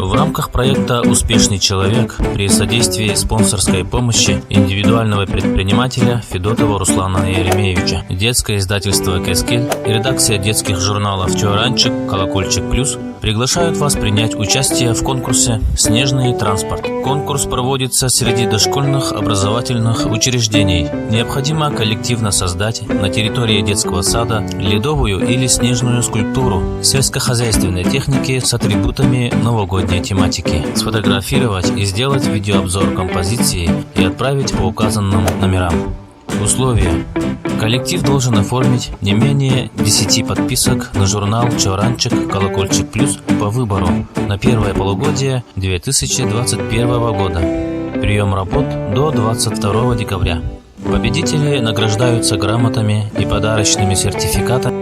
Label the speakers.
Speaker 1: В рамках проекта «Успешный человек» при содействии спонсорской помощи индивидуального предпринимателя Федотова Руслана Еремеевича, детское издательство «Кескель» и редакция детских журналов «Чоранчик», «Колокольчик плюс» приглашают вас принять участие в конкурсе «Снежный транспорт». Конкурс проводится среди дошкольных образовательных учреждений. Необходимо коллективно создать на территории детского сада ледовую или снежную скульптуру сельскохозяйственной техники с атрибутами новогодней тематики, сфотографировать и сделать видеообзор композиции и отправить по указанным номерам. Условия. Коллектив должен оформить не менее 10 подписок на журнал «Чоранчик», «Колокольчик плюс» по выбору на первое полугодие 2021 года. Прием работ до 22 декабря. Победители награждаются грамотами и подарочными сертификатами